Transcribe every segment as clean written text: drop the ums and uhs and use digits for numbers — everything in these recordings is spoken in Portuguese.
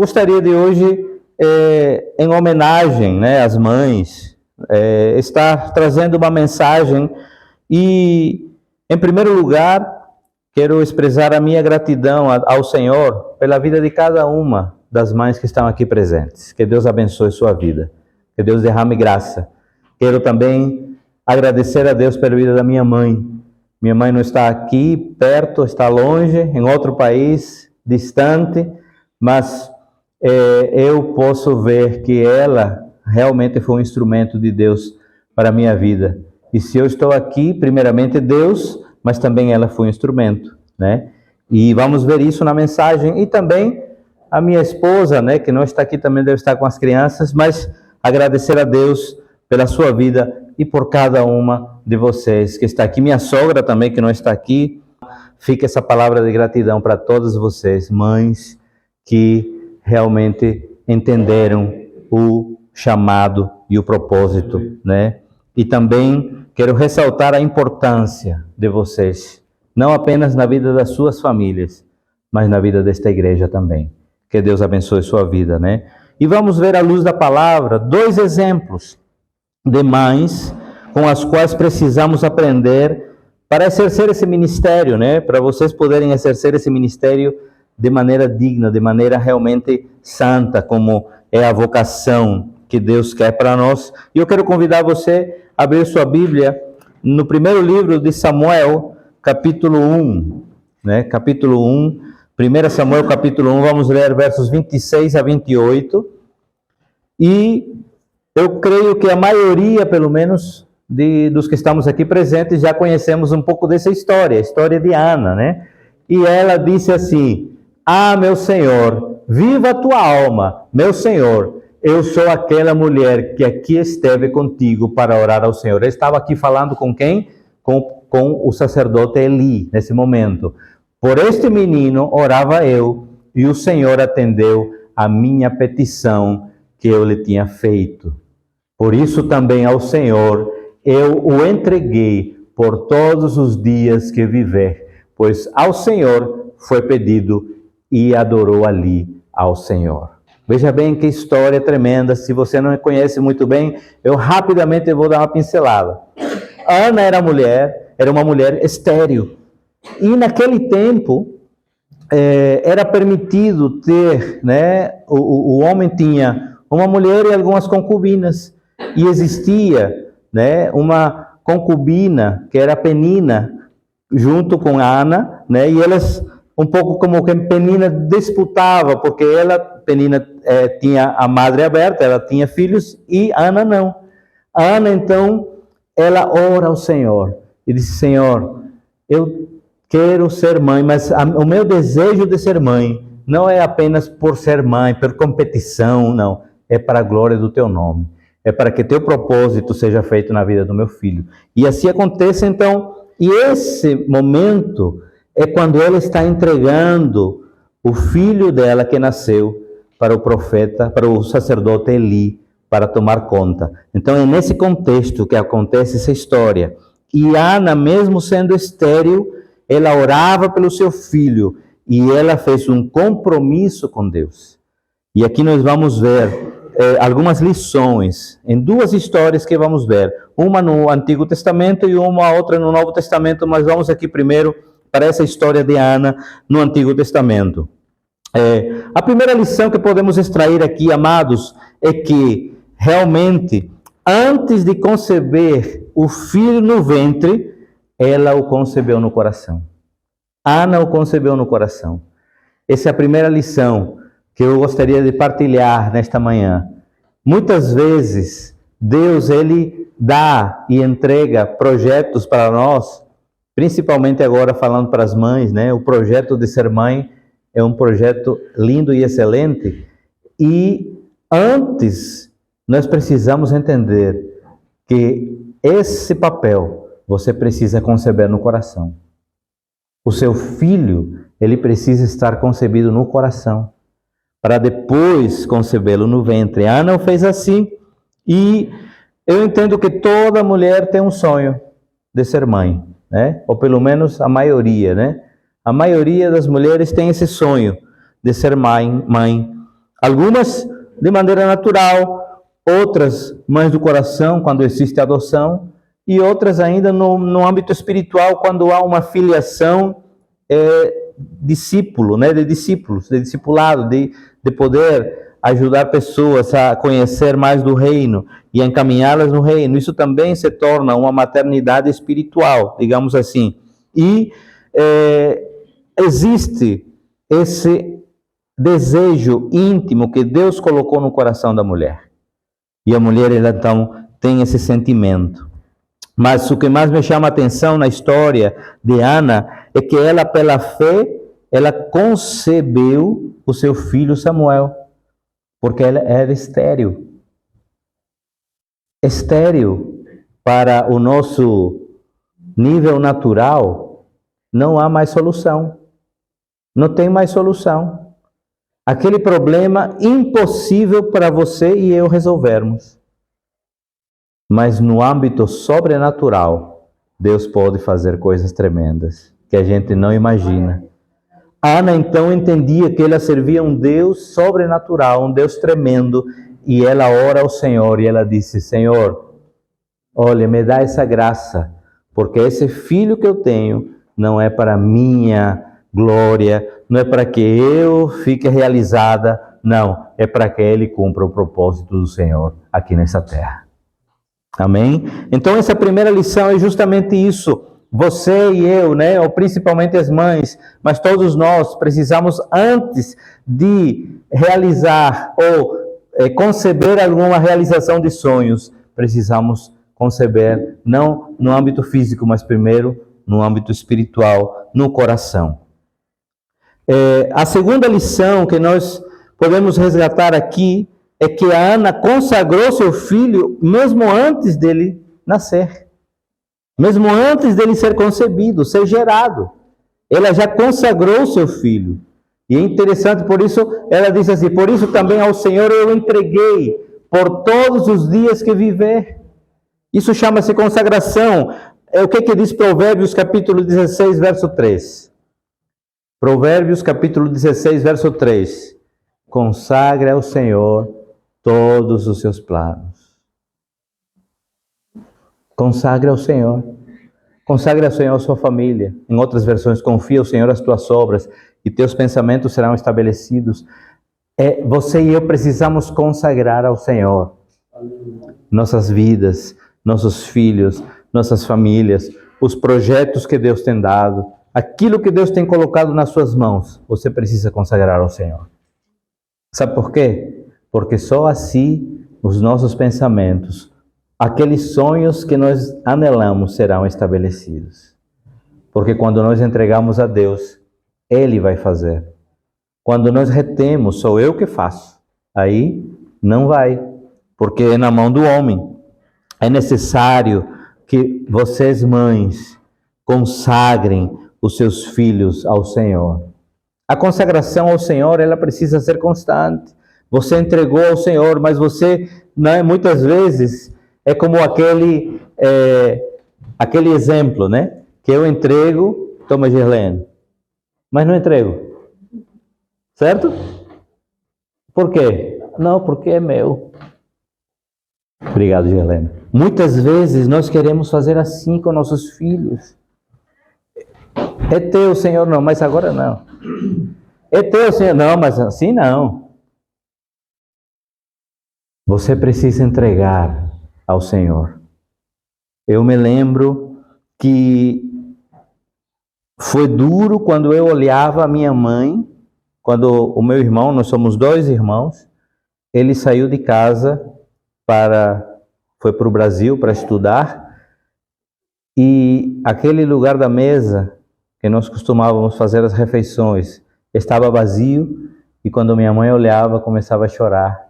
Gostaria de hoje, em homenagem, né, às mães, estar trazendo uma mensagem e, em primeiro lugar, quero expressar a minha gratidão ao Senhor pela vida de cada uma das mães que estão aqui presentes. Que Deus abençoe sua vida, que Deus derrame graça. Quero também agradecer a Deus pela vida da minha mãe. Minha mãe não está aqui perto, está longe, em outro país, distante, mas eu posso ver que ela realmente foi um instrumento de Deus para a minha vida. E se eu estou aqui, primeiramente Deus, mas também ela foi um instrumento, né? E vamos ver isso na mensagem. E também a minha esposa, né, que não está aqui, também deve estar com as crianças, mas agradecer a Deus pela sua vida e por cada uma de vocês que está aqui. Minha sogra também, que não está aqui. Fica essa palavra de gratidão para todas vocês, mães, que realmente entenderam o chamado e o propósito, né? E também quero ressaltar a importância de vocês, não apenas na vida das suas famílias, mas na vida desta igreja também. Que Deus abençoe sua vida, né? E vamos ver à luz da palavra 2 exemplos de mães com as quais precisamos aprender para exercer esse ministério, né? Para vocês poderem exercer esse ministério de maneira digna, de maneira realmente santa, como é a vocação que Deus quer para nós. E eu quero convidar você a abrir sua Bíblia no primeiro livro de Samuel, capítulo 1, né? Capítulo 1, 1 Samuel, capítulo 1, vamos ler versos 26 a 28. E eu creio que a maioria, pelo menos, dos que estamos aqui presentes, já conhecemos um pouco dessa história, a história de Ana, né? E ela disse assim: "Ah, meu Senhor, viva a tua alma, meu Senhor, eu sou aquela mulher que aqui esteve contigo para orar ao Senhor." Ele estava aqui falando com quem? Com o sacerdote Eli, nesse momento. "Por este menino orava eu, e o Senhor atendeu a minha petição que eu lhe tinha feito. Por isso também ao Senhor eu o entreguei por todos os dias que viver, pois ao Senhor foi pedido e adorou ali ao Senhor." Veja bem que história tremenda. Se você não conhece muito bem, eu rapidamente vou dar uma pincelada. Ana era uma mulher estéril. E naquele tempo, era permitido ter, né? O homem tinha uma mulher e algumas concubinas. E existia, né, uma concubina, que era Penina, junto com Ana, né? E elas, um pouco como que Penina disputava, porque Penina tinha a madre aberta, ela tinha filhos, e Ana não. Ana, então, ela ora ao Senhor e disse: "Senhor, eu quero ser mãe, mas o meu desejo de ser mãe não é apenas por ser mãe, por competição, não. É para a glória do teu nome. É para que teu propósito seja feito na vida do meu filho." E assim acontece, então. E esse momento é quando ela está entregando o filho dela que nasceu para o profeta, para o sacerdote Eli, para tomar conta. Então é nesse contexto que acontece essa história. E Ana, mesmo sendo estéril, ela orava pelo seu filho e ela fez um compromisso com Deus. E aqui nós vamos ver algumas lições em 2 histórias que vamos ver. Uma no Antigo Testamento e uma outra no Novo Testamento, mas vamos aqui primeiro para essa história de Ana no Antigo Testamento. A primeira lição que podemos extrair aqui, amados, é que realmente, antes de conceber o filho no ventre, ela o concebeu no coração. Ana o concebeu no coração. Essa é a primeira lição que eu gostaria de partilhar nesta manhã. Muitas vezes, Deus, Ele dá e entrega projetos para nós, principalmente agora falando para as mães, né? O projeto de ser mãe é um projeto lindo e excelente. E antes, nós precisamos entender que esse papel você precisa conceber no coração. O seu filho, ele precisa estar concebido no coração, para depois concebê-lo no ventre. Ana o fez assim, e eu entendo que toda mulher tem um sonho de ser mãe, né? Ou pelo menos a maioria, né? A maioria das mulheres tem esse sonho de ser mãe. Algumas de maneira natural, outras mães do coração, quando existe adoção, e outras ainda no âmbito espiritual, quando há uma filiação discípulo, né, de discípulos, de discipulado, de poder ajudar pessoas a conhecer mais do reino e a encaminhá-las no reino. Isso também se torna uma maternidade espiritual, digamos assim. E existe esse desejo íntimo que Deus colocou no coração da mulher. E a mulher, ela então tem esse sentimento. Mas o que mais me chama a atenção na história de Ana é que ela, pela fé, ela concebeu o seu filho Samuel, porque ela era estéril. Estéril para o nosso nível natural, não há mais solução. Não tem mais solução. Aquele problema impossível para você e eu resolvermos. Mas no âmbito sobrenatural, Deus pode fazer coisas tremendas que a gente não imagina. Ana então entendia que ela servia um Deus sobrenatural, um Deus tremendo, e ela ora ao Senhor e ela disse: Senhor, olha, me dá essa graça, porque esse filho que eu tenho não é para minha glória, não é para que eu fique realizada, não, é para que ele cumpra o propósito do Senhor aqui nessa terra. Amém? Então essa primeira lição é justamente isso. Você e eu, né, ou principalmente as mães, mas todos nós precisamos, antes de realizar ou conceber alguma realização de sonhos, precisamos conceber não no âmbito físico, mas primeiro no âmbito espiritual, no coração. A segunda lição que nós podemos resgatar aqui é que a Ana consagrou seu filho mesmo antes dele nascer. Mesmo antes dele ser concebido, ser gerado. Ela já consagrou seu filho. E é interessante, por isso, ela diz assim: por isso também ao Senhor eu entreguei por todos os dias que viver. Isso chama-se consagração. O que diz Provérbios capítulo 16, verso 3? Provérbios capítulo 16, verso 3. Consagre ao Senhor todos os seus planos. Consagre ao Senhor. Consagre ao Senhor a sua família. Em outras versões, confia ao Senhor as tuas obras e teus pensamentos serão estabelecidos. Você e eu precisamos consagrar ao Senhor nossas vidas, nossos filhos, nossas famílias, os projetos que Deus tem dado, aquilo que Deus tem colocado nas suas mãos. Você precisa consagrar ao Senhor. Sabe por quê? Porque só assim os nossos pensamentos, aqueles sonhos que nós anelamos, serão estabelecidos. Porque quando nós entregamos a Deus, Ele vai fazer. Quando nós retemos, sou eu que faço, aí não vai, porque é na mão do homem. É necessário que vocês, mães, consagrem os seus filhos ao Senhor. A consagração ao Senhor, ela precisa ser constante. Você entregou ao Senhor, mas você, né, muitas vezes, é como aquele exemplo, né? Que eu entrego, toma Gerlene, mas não entrego. Certo? Por quê? Não, porque é meu. Obrigado, Gerlene. Muitas vezes nós queremos fazer assim com nossos filhos. É teu, Senhor, não, mas agora não. É teu, Senhor, não, mas assim não. Você precisa entregar ao Senhor. Eu me lembro que foi duro quando eu olhava a minha mãe, quando o meu irmão, nós somos 2 irmãos, ele saiu de casa foi para o Brasil para estudar, e aquele lugar da mesa que nós costumávamos fazer as refeições estava vazio, e quando minha mãe olhava, começava a chorar.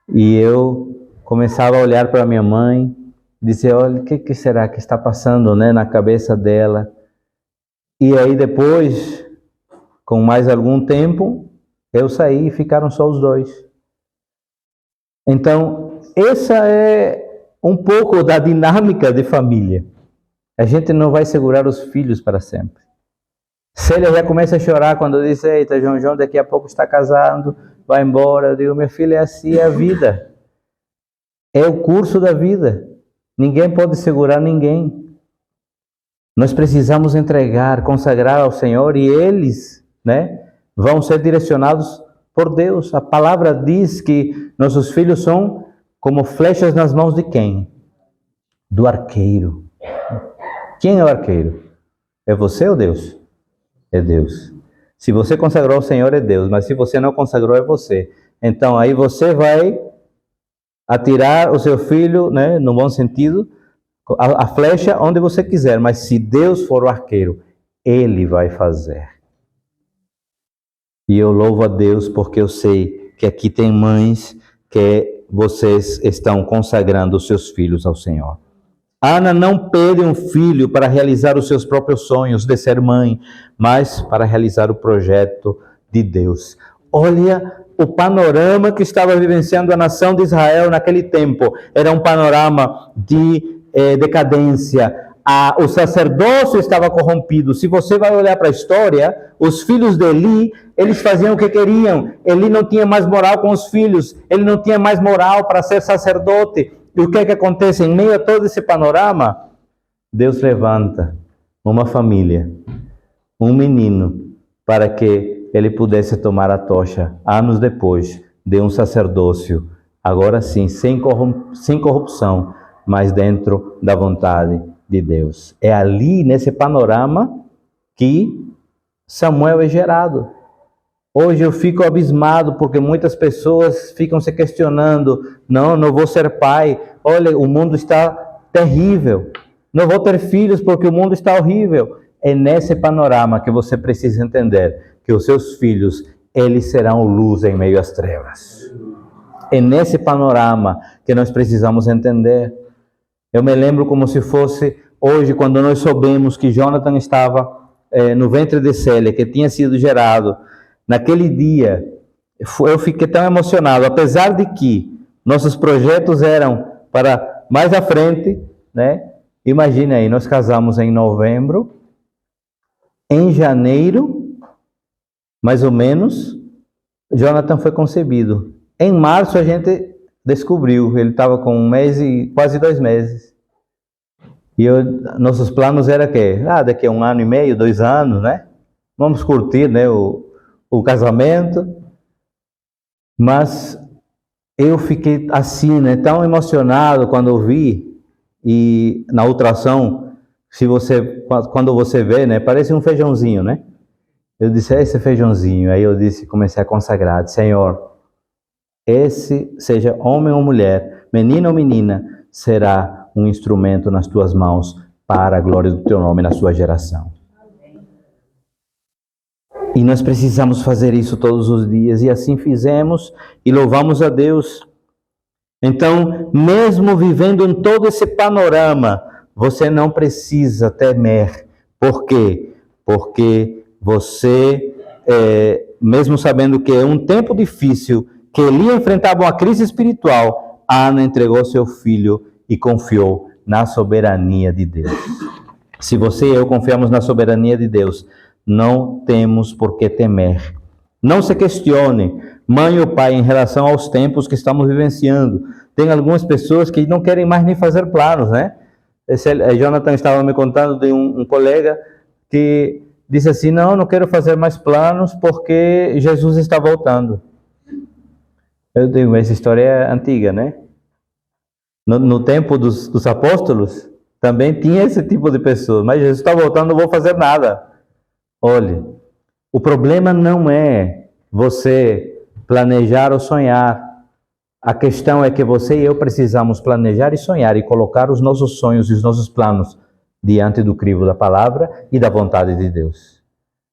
E eu começava a olhar para minha mãe, dizer: olha, o que será que está passando, né, na cabeça dela? E aí depois, com mais algum tempo, eu saí e ficaram só os 2. Então, essa é um pouco da dinâmica de família. A gente não vai segurar os filhos para sempre. Célia já começa a chorar quando diz: eita, João daqui a pouco está casando vai embora. Eu digo, minha filha, é assim é a vida. É o curso da vida. Ninguém pode segurar ninguém. Nós precisamos entregar, consagrar ao Senhor e eles, né, vão ser direcionados por Deus. A palavra diz que nossos filhos são como flechas nas mãos de quem? Do arqueiro. Quem é o arqueiro? É você ou Deus? É Deus. Se você consagrou ao Senhor, é Deus. Mas se você não consagrou, é você. Então, aí você vai atirar o seu filho, né, no bom sentido, a flecha onde você quiser. Mas se Deus for o arqueiro, Ele vai fazer. E eu louvo a Deus porque eu sei que aqui tem mães que vocês estão consagrando os seus filhos ao Senhor. Ana não pede um filho para realizar os seus próprios sonhos de ser mãe, mas para realizar o projeto de Deus. Olha o panorama que estava vivenciando a nação de Israel naquele tempo. Era um panorama de decadência. O sacerdócio estava corrompido. Se você vai olhar para a história, os filhos de Eli, eles faziam o que queriam. Eli não tinha mais moral com os filhos. Ele não tinha mais moral para ser sacerdote. E o que é que acontece? Em meio a todo esse panorama, Deus levanta uma família, um menino, para que ele pudesse tomar a tocha, anos depois, de um sacerdócio, agora sim, sem corrupção, mas dentro da vontade de Deus. É ali, nesse panorama, que Samuel é gerado. Hoje eu fico abismado porque muitas pessoas ficam se questionando, não vou ser pai, olha, o mundo está terrível, não vou ter filhos porque o mundo está horrível. É nesse panorama que você precisa entender que os seus filhos, eles serão luz em meio às trevas. É nesse panorama que nós precisamos entender. Eu me lembro como se fosse hoje, quando nós soubemos que Jonathan estava no ventre de Célia, que tinha sido gerado. Naquele dia, eu fiquei tão emocionado, apesar de que nossos projetos eram para mais à frente, né? Imagine aí, nós casamos em novembro, em janeiro, mais ou menos, Jonathan foi concebido. Em março a gente descobriu, ele estava com 1 mês e quase 2 meses. E nossos planos eram que, daqui a 1 ano e meio, 2 anos, né? Vamos curtir, né, o casamento. Mas eu fiquei assim, né, tão emocionado quando eu vi, e na ultrassom, quando você vê, né, parece um feijãozinho, né? Eu disse, esse feijãozinho. Aí eu comecei a consagrar, Senhor, esse, seja homem ou mulher, menino ou menina, será um instrumento nas tuas mãos para a glória do teu nome na sua geração. E nós precisamos fazer isso todos os dias, e assim fizemos, e louvamos a Deus. Então, mesmo vivendo em todo esse panorama, você não precisa temer. Por quê? Porque você, mesmo sabendo que é um tempo difícil, que Eli enfrentava uma crise espiritual, Ana entregou seu filho e confiou na soberania de Deus. Se você e eu confiamos na soberania de Deus, não temos por que temer. Não se questione, mãe ou pai, em relação aos tempos que estamos vivenciando. Tem algumas pessoas que não querem mais nem fazer planos, né? Jonathan estava me contando de um colega que disse assim, não quero fazer mais planos porque Jesus está voltando. Eu digo, essa história é antiga, né? No tempo dos apóstolos, também tinha esse tipo de pessoa. Mas Jesus está voltando, não vou fazer nada. Olhe, o problema não é você planejar ou sonhar. A questão é que você e eu precisamos planejar e sonhar e colocar os nossos sonhos e os nossos planos diante do crivo da palavra e da vontade de Deus.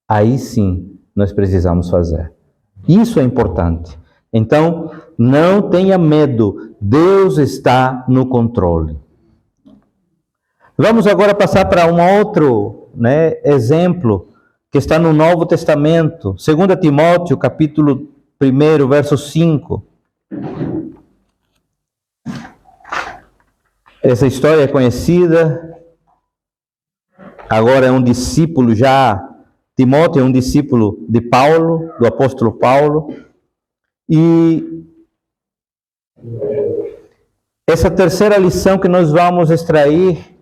Aí sim, nós precisamos fazer. Isso é importante. Então, não tenha medo. Deus está no controle. Vamos agora passar para um outro, né, exemplo que está no Novo Testamento, 2 Timóteo, capítulo 1, verso 5. Essa história é conhecida. Agora é um discípulo já. Timóteo é um discípulo de Paulo, do apóstolo Paulo. E essa terceira lição que nós vamos extrair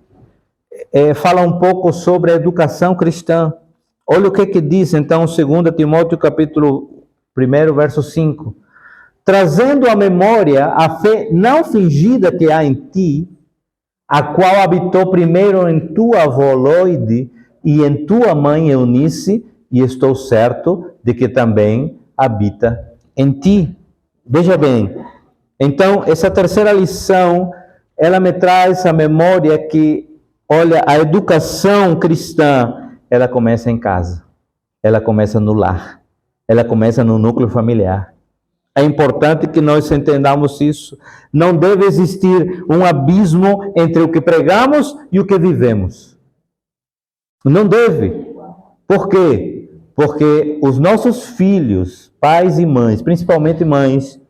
fala um pouco sobre a educação cristã. Olha o que diz então 2 Timóteo capítulo 1, verso 5. Trazendo à memória a fé não fingida que há em ti, a qual habitou primeiro em tua avó Loide e em tua mãe Eunice, e estou certo de que também habita em ti. Veja bem, então essa terceira lição, ela me traz à memória que, olha, a educação cristã, ela começa em casa, ela começa no lar, ela começa no núcleo familiar. É importante que nós entendamos isso. Não deve existir um abismo entre o que pregamos e o que vivemos. Não deve. Por quê? Porque os nossos filhos, pais e mães, principalmente mães,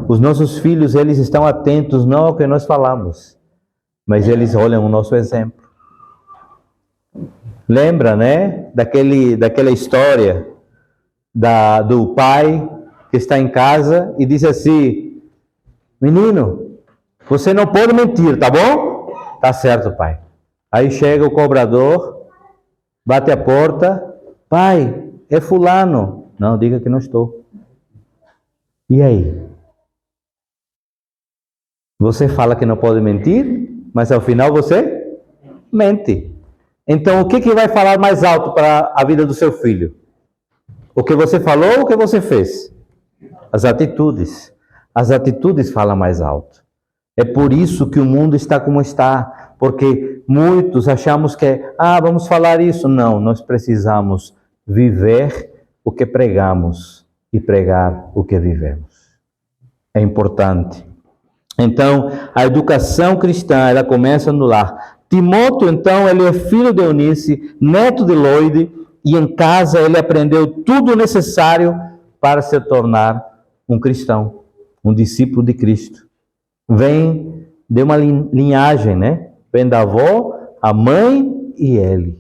os nossos filhos, eles estão atentos não ao que nós falamos, mas eles olham o nosso exemplo. Lembra, né? Daquela história do pai que está em casa e diz assim: menino, você não pode mentir, tá bom? Tá certo, pai. Aí chega o cobrador, bate a porta: pai, é fulano. Não, diga que não estou. E aí? Você fala que não pode mentir, mas ao final você mente. Então o que vai falar mais alto para a vida do seu filho? O que você falou ou o que você fez? As atitudes. As atitudes falam mais alto. É por isso que o mundo está como está. Porque muitos achamos que, vamos falar isso. Não, nós precisamos viver o que pregamos e pregar o que vivemos. É importante. Então, a educação cristã, ela começa no lar. Timóteo, então, ele é filho de Eunice, neto de Loide, e em casa ele aprendeu tudo necessário para se tornar um cristão, um discípulo de Cristo. Vem de uma linhagem, né? Vem da avó, a mãe e ele.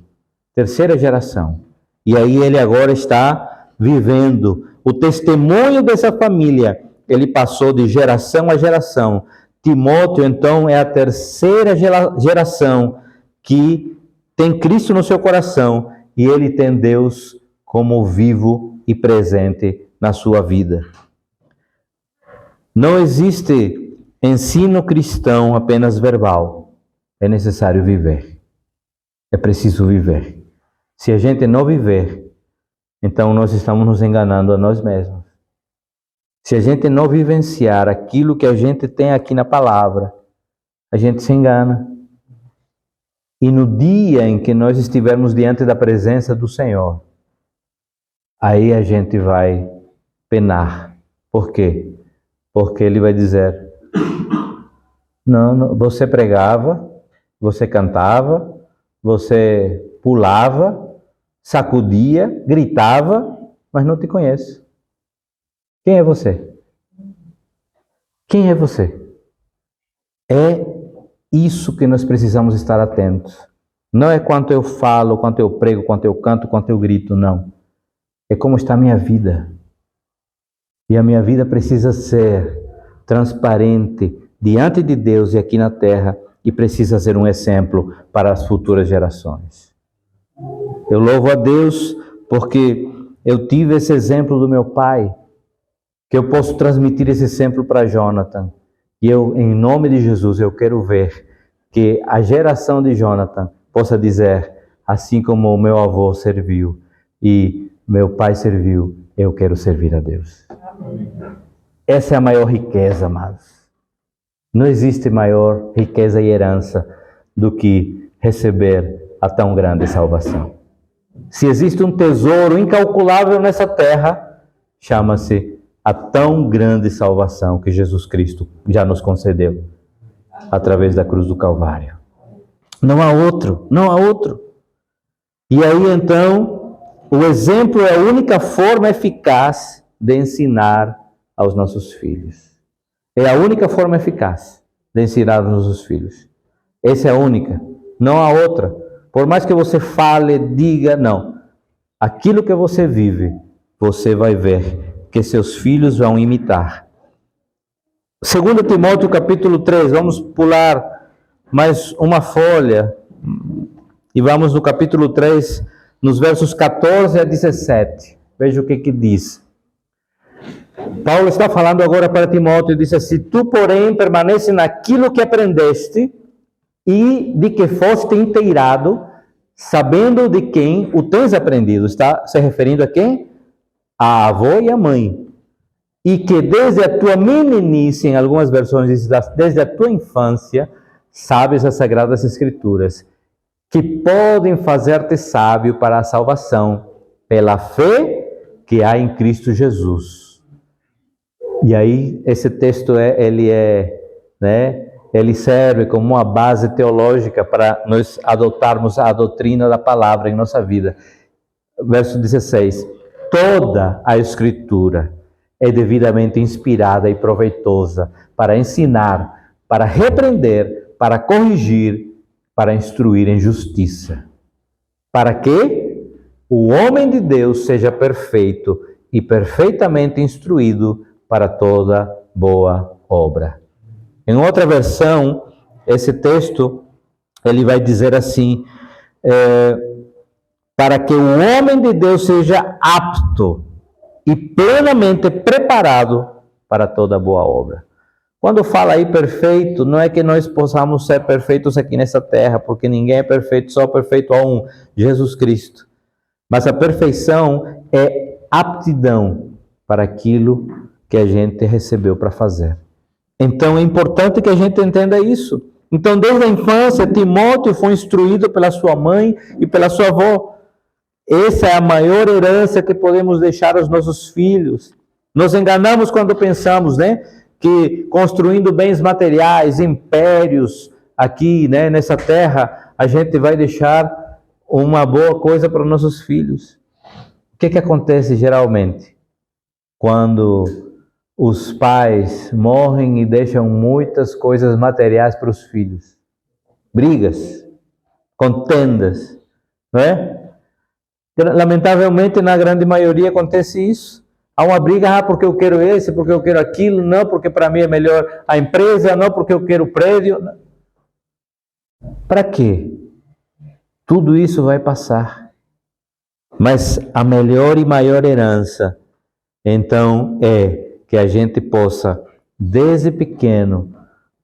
Terceira geração. E aí ele agora está vivendo o testemunho dessa família. Ele passou de geração a geração. Timóteo, então, é a terceira geração que tem Cristo no seu coração e ele tem Deus como vivo e presente na sua vida. Não existe ensino cristão apenas verbal. É necessário viver. É preciso viver. Se a gente não viver, então nós estamos nos enganando a nós mesmos. Se a gente não vivenciar aquilo que a gente tem aqui na palavra, a gente se engana. E no dia em que nós estivermos diante da presença do Senhor, aí a gente vai penar. Por quê? Porque Ele vai dizer: não, você pregava, você cantava, você pulava, sacudia, gritava, mas não te conheço. Quem é você? Quem é você? É isso que nós precisamos estar atentos. Não é quanto eu falo, quanto eu prego, quanto eu canto, quanto eu grito, não. É como está a minha vida. E a minha vida precisa ser transparente diante de Deus e aqui na terra, e precisa ser um exemplo para as futuras gerações. Eu louvo a Deus porque eu tive esse exemplo do meu pai, que eu posso transmitir esse exemplo para Jonathan. E eu, em nome de Jesus, eu quero ver que a geração de Jonathan possa dizer: assim como o meu avô serviu e meu pai serviu, eu quero servir a Deus. Amém. Essa é a maior riqueza, amados. Não existe maior riqueza e herança do que receber a tão grande salvação. Se existe um tesouro incalculável nessa terra, chama-se a tão grande salvação que Jesus Cristo já nos concedeu através da cruz do Calvário. Não há outro, não há outro. E aí então, o exemplo é a única forma eficaz de ensinar aos nossos filhos. É a única forma eficaz de ensinar aos nossos filhos. Essa é a única, não há outra. Por mais que você fale, diga, não. Aquilo que você vive, você vai ver que seus filhos vão imitar. 2 Timóteo capítulo 3, vamos pular mais uma folha e vamos no capítulo 3, nos versos 14 a 17. Veja o que diz. Paulo está falando agora para Timóteo e diz assim: tu, porém, permanece naquilo que aprendeste e de que foste inteirado, sabendo de quem o tens aprendido. Está se referindo a quem? A avó e a mãe. E que desde a tua meninice, em algumas versões diz, desde a tua infância, sabes as Sagradas Escrituras, que podem fazer-te sábio para a salvação, pela fé que há em Cristo Jesus. E aí, esse texto, ele serve como uma base teológica para nós adotarmos a doutrina da palavra em nossa vida. Verso 16. Toda a Escritura é devidamente inspirada e proveitosa para ensinar, para repreender, para corrigir, para instruir em justiça. Para que o homem de Deus seja perfeito e perfeitamente instruído para toda boa obra. Em outra versão, esse texto, ele vai dizer assim, para que o homem de Deus seja apto e plenamente preparado para toda boa obra. Quando fala aí perfeito, não é que nós possamos ser perfeitos aqui nessa terra, porque ninguém é perfeito, só perfeito a um, Jesus Cristo. Mas a perfeição é aptidão para aquilo que a gente recebeu para fazer. Então é importante que a gente entenda isso. Então, desde a infância, Timóteo foi instruído pela sua mãe e pela sua avó. Essa é a maior herança que podemos deixar aos nossos filhos. Nos enganamos quando pensamos, que construindo bens materiais, impérios aqui, nessa terra, a gente vai deixar uma boa coisa para os nossos filhos. O que acontece geralmente quando os pais morrem e deixam muitas coisas materiais para os filhos? Brigas, contendas, não é? Lamentavelmente, na grande maioria acontece isso. Há uma briga, porque eu quero esse, porque eu quero aquilo, não, porque para mim é melhor a empresa, não, porque eu quero o prédio. Para quê? Tudo isso vai passar. Mas a melhor e maior herança, então, é que a gente possa, desde pequeno,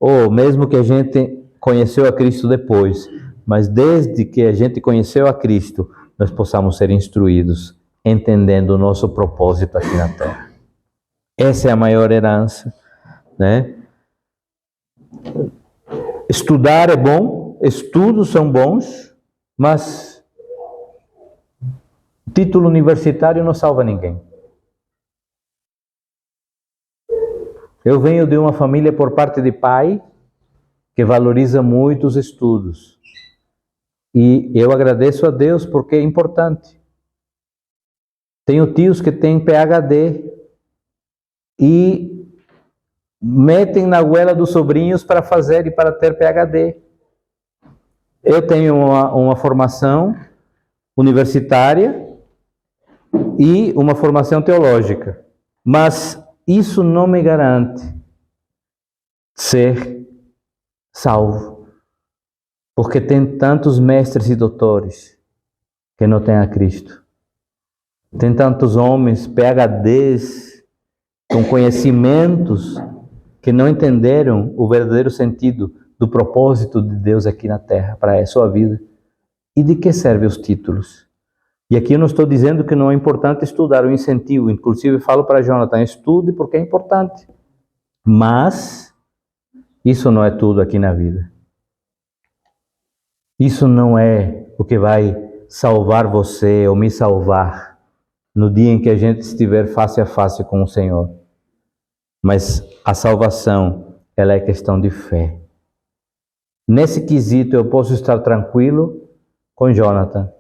ou mesmo que a gente conheceu a Cristo depois, mas desde que a gente conheceu a Cristo, nós possamos ser instruídos, entendendo o nosso propósito aqui na Terra. Essa é a maior herança, Estudar é bom, estudos são bons, mas título universitário não salva ninguém. Eu venho de uma família por parte de pai que valoriza muito os estudos. E eu agradeço a Deus porque é importante. Tenho tios que têm PhD e metem na goela dos sobrinhos para fazer e para ter PhD. Eu tenho uma formação universitária e uma formação teológica, mas isso não me garante ser salvo. Porque tem tantos mestres e doutores que não têm a Cristo. Tem tantos homens, PhDs, com conhecimentos, que não entenderam o verdadeiro sentido do propósito de Deus aqui na Terra, para a sua vida. E de que servem os títulos? E aqui eu não estou dizendo que não é importante estudar, eu incentivo. Inclusive falo para Jonathan, estude porque é importante. Mas isso não é tudo aqui na vida. Isso não é o que vai salvar você ou me salvar no dia em que a gente estiver face a face com o Senhor. Mas a salvação, ela é questão de fé. Nesse quesito eu posso estar tranquilo com Jonathan,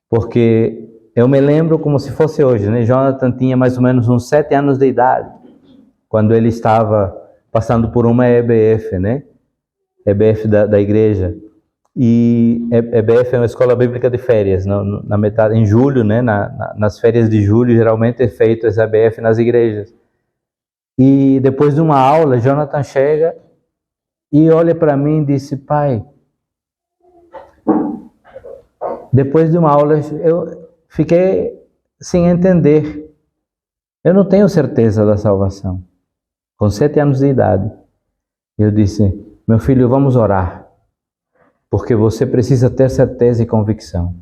porque eu me lembro como se fosse hoje, Jonathan tinha mais ou menos uns 7 anos de idade, quando ele estava passando por uma EBF, EBF da igreja. E EBF é uma escola bíblica de férias, na metade, em julho, né? Nas férias de julho, geralmente é feito essa EBF nas igrejas. E depois de uma aula, Jonathan chega e olha para mim e disse: pai, depois de uma aula eu fiquei sem entender. Eu não tenho certeza da salvação. Com 7 anos de idade. Eu disse: meu filho, vamos orar. Porque você precisa ter certeza e convicção.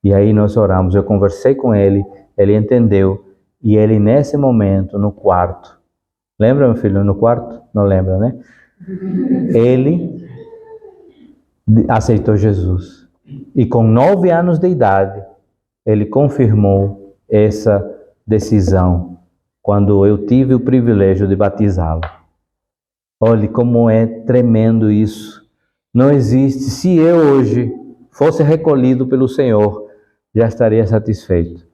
E aí nós oramos. Eu conversei com ele, ele entendeu. E ele nesse momento, no quarto. Lembra, meu filho, no quarto? Não lembra, né? Ele aceitou Jesus. E com 9 anos de idade, ele confirmou essa decisão quando eu tive o privilégio de batizá-lo. Olhe como é tremendo isso. Não existe. Se eu hoje fosse recolhido pelo Senhor, já estaria satisfeito,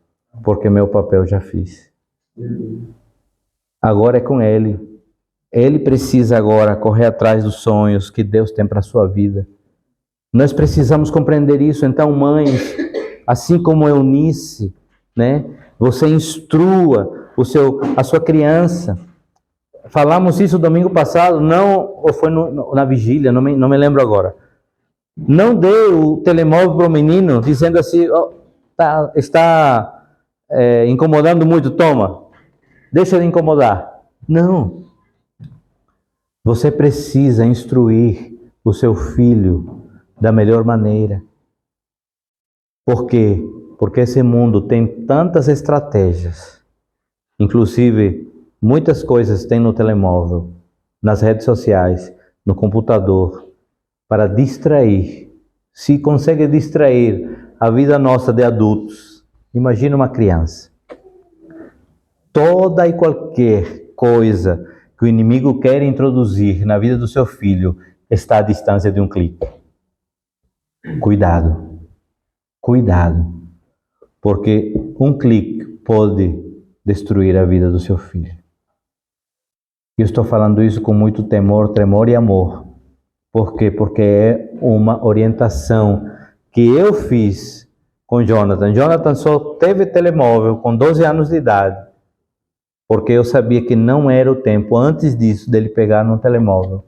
porque meu papel já fiz. Agora é com Ele. Ele precisa agora correr atrás dos sonhos que Deus tem para a sua vida. Nós precisamos compreender isso. Então, mães, assim como Eunice, né? Você instrua a sua criança. Falamos isso domingo passado, não, ou foi na vigília, não me lembro agora. Não dê o telemóvel para o menino, dizendo assim: oh, está incomodando muito, toma, deixa de incomodar. Não. Você precisa instruir o seu filho da melhor maneira. Por quê? Porque esse mundo tem tantas estratégias, inclusive muitas coisas tem no telemóvel, nas redes sociais, no computador, para distrair. Se consegue distrair a vida nossa de adultos, imagina uma criança. Toda e qualquer coisa que o inimigo quer introduzir na vida do seu filho está à distância de um clique. Cuidado. Cuidado. Porque um clique pode destruir a vida do seu filho. Eu estou falando isso com muito temor, tremor e amor. Por quê? Porque é uma orientação que eu fiz com Jonathan. Jonathan só teve telemóvel com 12 anos de idade, porque eu sabia que não era o tempo antes disso dele pegar no telemóvel.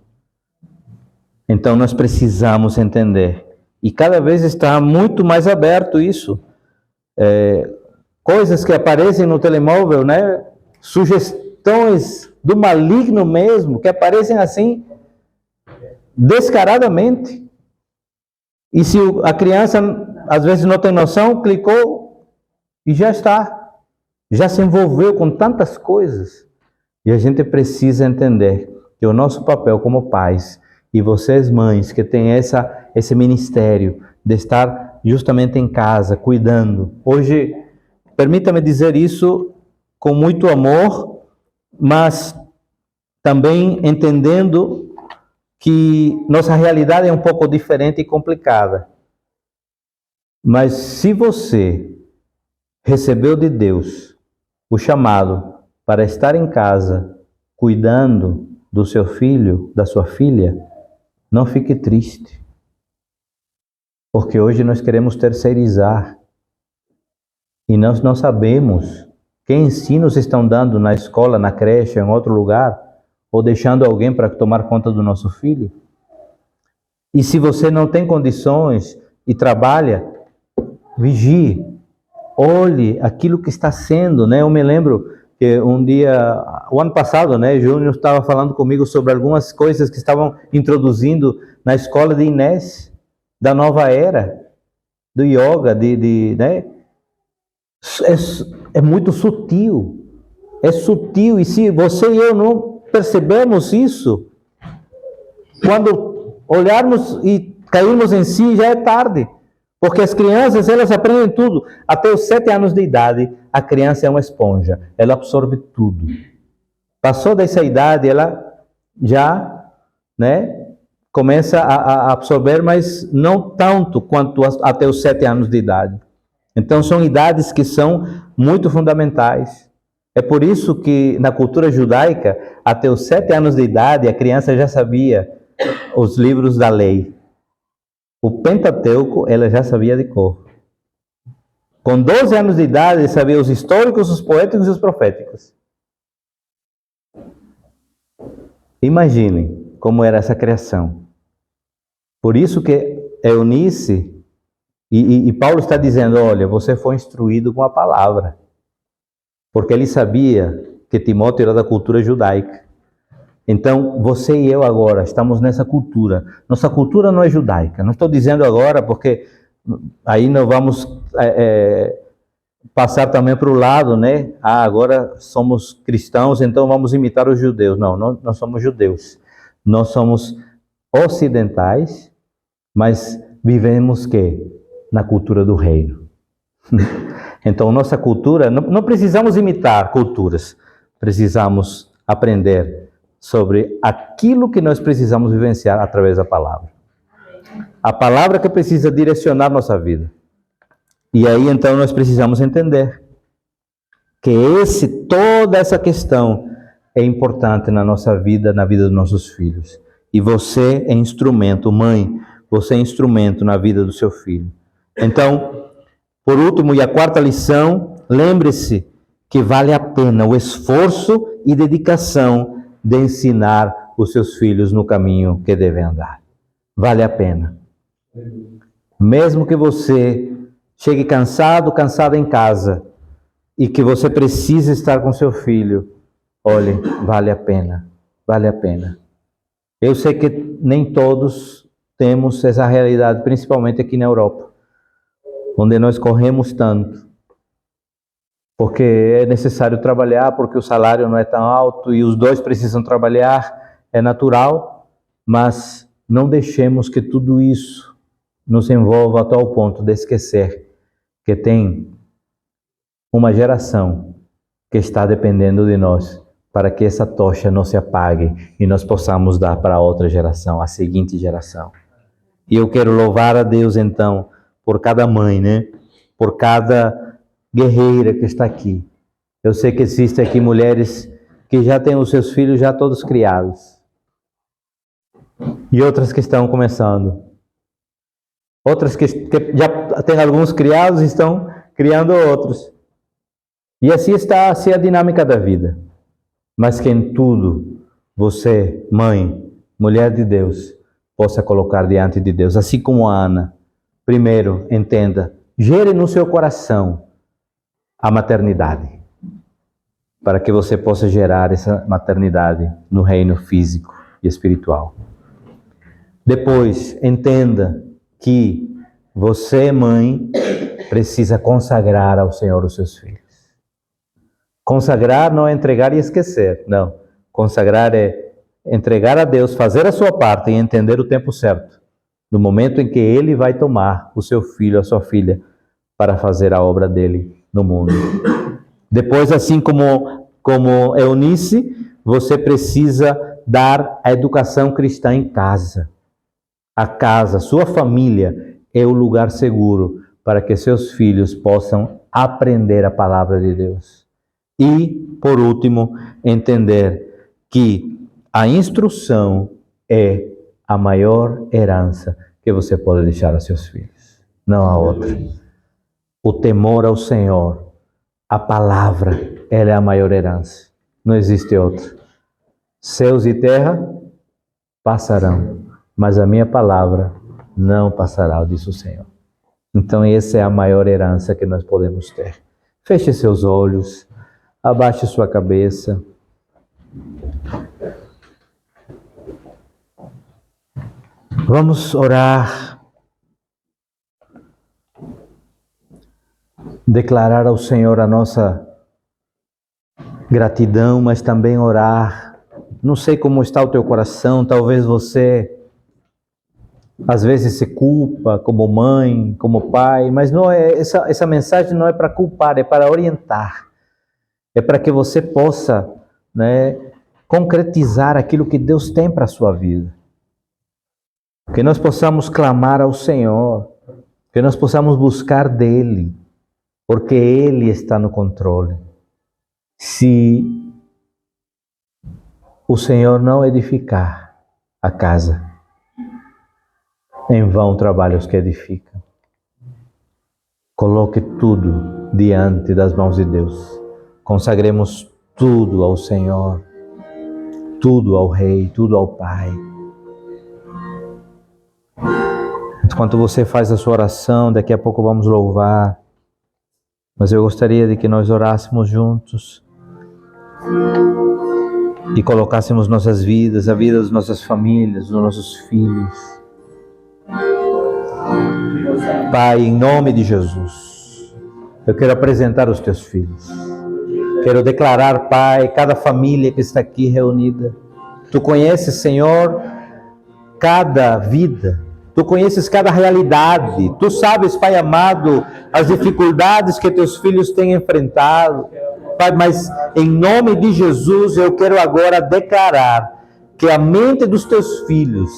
Então nós precisamos entender. E cada vez está muito mais aberto isso. Coisas que aparecem no telemóvel, né? Sugestões do maligno mesmo, que aparecem assim, descaradamente. E se a criança, às vezes não tem noção, clicou e já está. Já se envolveu com tantas coisas. E a gente precisa entender que o nosso papel como pais, e vocês mães que têm esse ministério de estar justamente em casa, cuidando. Hoje, permita-me dizer isso com muito amor, mas também entendendo que nossa realidade é um pouco diferente e complicada. Mas se você recebeu de Deus o chamado para estar em casa, cuidando do seu filho, da sua filha, não fique triste. Porque hoje nós queremos terceirizar. E nós não sabemos que ensinos estão dando na escola, na creche, em outro lugar, ou deixando alguém para tomar conta do nosso filho. E se você não tem condições e trabalha, vigie, olhe aquilo que está sendo, né? Eu me lembro que um dia, o ano passado, né, Júnior estava falando comigo sobre algumas coisas que estavam introduzindo na escola de Inés, da nova era, do yoga, né? É muito sutil. É sutil. E se você e eu não percebemos isso, quando olharmos e cairmos em si, já é tarde. Porque as crianças, elas aprendem tudo. Até os 7 anos de idade, a criança é uma esponja. Ela absorve tudo. Passou dessa idade, ela já, né, começa a absorver, mas não tanto quanto até os 7 anos de idade. Então, são idades que são muito fundamentais. É por isso que, na cultura judaica, até os 7 anos de idade, a criança já sabia os livros da lei. O Pentateuco ela já sabia de cor. Com 12 anos de idade, ele sabia os históricos, os poéticos e os proféticos. Imaginem como era essa criação. Por isso que Eunice, e Paulo está dizendo, olha, você foi instruído com a palavra. Porque ele sabia que Timóteo era da cultura judaica. Então, você e eu agora estamos nessa cultura. Nossa cultura não é judaica. Não estou dizendo agora porque aí nós vamos passar também para o lado, né? Ah, agora somos cristãos, então vamos imitar os judeus. Não, nós somos judeus. Nós somos ocidentais, mas vivemos na cultura do reino. Então, nossa cultura, não precisamos imitar culturas, precisamos aprender sobre aquilo que nós precisamos vivenciar através da palavra. A palavra que precisa direcionar nossa vida. E aí, então, nós precisamos entender que toda essa questão é importante na nossa vida, na vida dos nossos filhos. E você é instrumento, mãe, você é instrumento na vida do seu filho. Então, por último, e a quarta lição, lembre-se que vale a pena o esforço e dedicação de ensinar os seus filhos no caminho que devem andar. Vale a pena. Mesmo que você chegue cansada em casa e que você precise estar com seu filho, olhe, vale a pena, vale a pena. Eu sei que nem todos temos essa realidade, principalmente aqui na Europa, onde nós corremos tanto, porque é necessário trabalhar, porque o salário não é tão alto e os dois precisam trabalhar, é natural, mas não deixemos que tudo isso nos envolva a tal ponto de esquecer que tem uma geração que está dependendo de nós para que essa tocha não se apague e nós possamos dar para a outra geração, a seguinte geração. E eu quero louvar a Deus então por cada mãe, né? Por cada guerreira que está aqui. Eu sei que existem aqui mulheres que já têm os seus filhos já todos criados. E outras que estão começando. Outras que já têm alguns criados e estão criando outros. E assim está a dinâmica da vida. Mas que em tudo, você, mãe, mulher de Deus, possa colocar diante de Deus. Assim como a Ana. Primeiro, entenda, gere no seu coração a maternidade. Para que você possa gerar essa maternidade no reino físico e espiritual. Depois, entenda que você, mãe, precisa consagrar ao Senhor os seus filhos. Consagrar não é entregar e esquecer, não. Consagrar é entregar a Deus, fazer a sua parte e entender o tempo certo, no momento em que Ele vai tomar o seu filho, a sua filha, para fazer a obra dele no mundo. Depois, assim como Eunice, você precisa dar a educação cristã em casa. A casa, sua família, é o lugar seguro para que seus filhos possam aprender a palavra de Deus. E, por último, entender que a instrução é a maior herança que você pode deixar aos seus filhos. Não há outra. O temor ao Senhor, a palavra, ela é a maior herança. Não existe outra. Céus e terra passarão, mas a minha palavra não passará, disse o Senhor. Então essa é a maior herança que nós podemos ter. Feche seus olhos, abaixe sua cabeça. Vamos orar. Declarar ao Senhor a nossa gratidão, mas também orar. Não sei como está o teu coração, talvez você às vezes se culpa como mãe, como pai, mas não é essa mensagem não é para culpar, é para orientar. É para que você possa, né, concretizar aquilo que Deus tem para a sua vida. Que nós possamos clamar ao Senhor, que nós possamos buscar dEle, porque Ele está no controle. Se o Senhor não edificar a casa, Em vão trabalhos que edificam. Coloque tudo diante das mãos de Deus. Consagremos tudo ao Senhor, tudo ao Rei, tudo ao Pai. Enquanto você faz a sua oração, daqui a pouco vamos louvar. Mas eu gostaria de que nós orássemos juntos e colocássemos nossas vidas, a vida das nossas famílias, dos nossos filhos. Pai, em nome de Jesus, eu quero apresentar os teus filhos. Quero declarar, Pai, cada família que está aqui reunida. Tu conheces, Senhor, cada vida. Tu conheces cada realidade. Tu sabes, Pai amado, as dificuldades que teus filhos têm enfrentado. Pai, mas em nome de Jesus eu quero agora declarar que a mente dos teus filhos,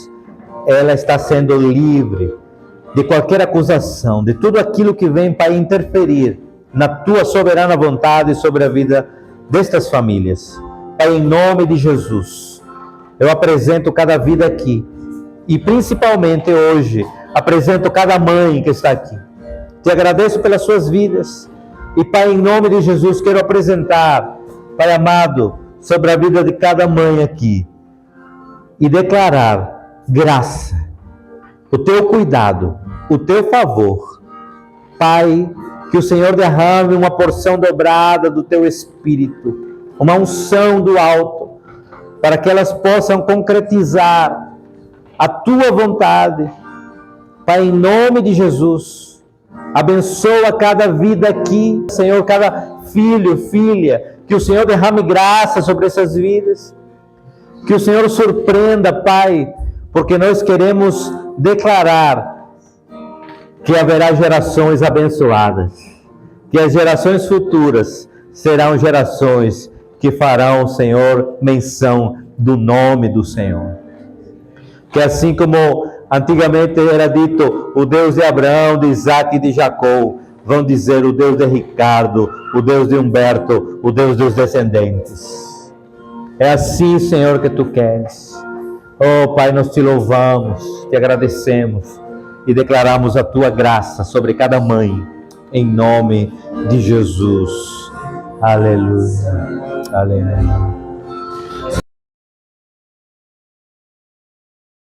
ela está sendo livre de qualquer acusação, de tudo aquilo que vem para interferir na tua soberana vontade sobre a vida destas famílias. Pai, em nome de Jesus, eu apresento cada vida aqui. E principalmente hoje, apresento cada mãe que está aqui. Te agradeço pelas suas vidas. E Pai, em nome de Jesus, quero apresentar, Pai amado, sobre a vida de cada mãe aqui. E declarar graça, o teu cuidado, o teu favor. Pai, que o Senhor derrame uma porção dobrada do teu Espírito, uma unção do alto, para que elas possam concretizar a tua vontade. Pai, em nome de Jesus, abençoa cada vida aqui, Senhor, cada filho, filha, que o Senhor derrame graça sobre essas vidas, que o Senhor surpreenda, Pai, porque nós queremos declarar que haverá gerações abençoadas, que as gerações futuras serão gerações que farão, Senhor, menção do nome do Senhor. Que assim como antigamente era dito o Deus de Abraão, de Isaac e de Jacó, vão dizer o Deus de Ricardo, o Deus de Humberto, o Deus dos descendentes. É assim, Senhor, que Tu queres. Oh, Pai, nós Te louvamos, Te agradecemos e declaramos a Tua graça sobre cada mãe, em nome de Jesus. Aleluia. Aleluia.